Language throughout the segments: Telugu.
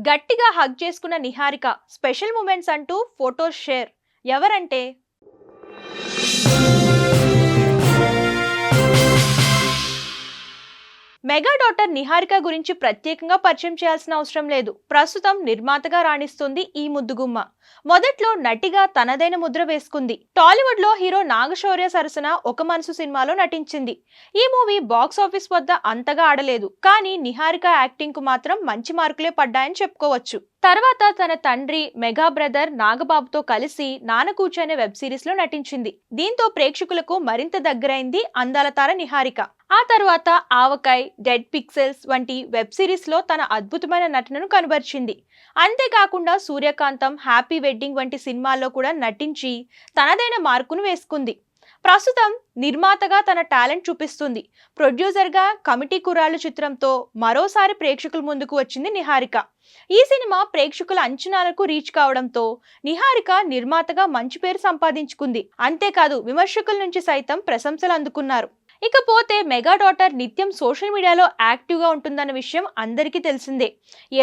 గట్టిగా హగ్ చేసుకున్న నిహారిక స్పెషల్ మూమెంట్స్ అంటూ ఫోటోస్ షేర్. ఎవరంటే మెగా డాటర్ నిహారిక గురించి ప్రత్యేకంగా పరిచయం చేయాల్సిన అవసరం లేదు. ప్రస్తుతం నిర్మాతగా రాణిస్తుంది ఈ ముద్దుగుమ్మ. మొదట్లో నటిగా తనదైన ముద్ర వేసుకుంది. టాలీవుడ్ లో హీరో నాగశౌర్య సరసన ఒక మనసు సినిమాలో నటించింది. ఈ మూవీ బాక్స్ ఆఫీస్ వద్ద అంతగా ఆడలేదు, కానీ నిహారిక యాక్టింగ్ కు మాత్రం మంచి మార్కులే పడ్డాయని చెప్పుకోవచ్చు. తర్వాత తన తండ్రి మెగా బ్రదర్ నాగబాబుతో కలిసి నానకూచి అనే వెబ్ సిరీస్ లో నటించింది. దీంతో ప్రేక్షకులకు మరింత దగ్గరైంది అందాల తార నిహారిక. ఆ తర్వాత ఆవకాయ్, డెడ్ పిక్సెల్స్ వంటి వెబ్ సిరీస్ లో తన అద్భుతమైన నటనను కనబరిచింది. అంతేకాకుండా సూర్యకాంతం, హ్యాపీ వెడ్డింగ్ వంటి సినిమాల్లో కూడా నటించి తనదైన మార్కును వేసుకుంది. ప్రస్తుతం నిర్మాతగా తన టాలెంట్ చూపిస్తుంది. ప్రొడ్యూసర్గా కమిటీ కుర్రాళ్ళు చిత్రంతో మరోసారి ప్రేక్షకుల ముందుకు వచ్చింది నిహారిక. ఈ సినిమా ప్రేక్షకుల అంచనాలకు రీచ్ కావడంతో నిహారిక నిర్మాతగా మంచి పేరు సంపాదించుకుంది. అంతేకాదు విమర్శకుల నుంచి సైతం ప్రశంసలు అందుకున్నారు. ఇకపోతే మెగా డాటర్ నిత్యం సోషల్ మీడియాలో యాక్టివ్గా ఉంటుందన్న విషయం అందరికీ తెలిసిందే.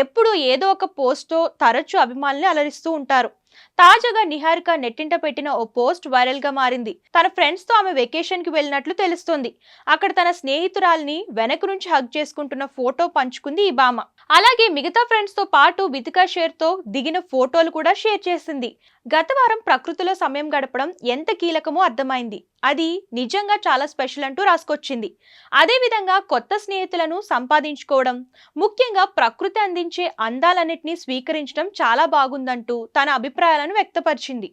ఎప్పుడు ఏదో ఒక పోస్ట్తో తరచూ అభిమానుల్ని అలరిస్తూ ఉంటారు. తాజాగా నిహారిక నెట్టింట పెట్టిన ఓ పోస్ట్ వైరల్ గా మారింది. తన ఫ్రెండ్స్ తో ఆమె వెకేషన్ కి వెళ్ళినట్లు తెలుస్తోంది. అక్కడ తన స్నేహితురాల్ని వెనక నుంచి హగ్ చేసుకుంటున్న ఫోటో పంచుకుంది ఈ భామ. అలాగే మిగతా ఫ్రెండ్స్ తో పాటు వితికా షేర్ తో దిగిన ఫోటోలు కూడా షేర్ చేసింది. గత వారం ప్రకృతిలో సమయం గడపడం ఎంత కీలకమో అర్థమైంది. అది నిజంగా చాలా స్పెషల్ అంటూ రాసుకొచ్చింది. అదే విధంగా కొత్త స్నేహితులను సంపాదించుకోవడం, ముఖ్యంగా ప్రకృతి అందించే అందాలన్నింటినీ స్వీకరించడం చాలా బాగుందంటూ తన అభిప్రాయాలను వ్యక్తపరిచింది.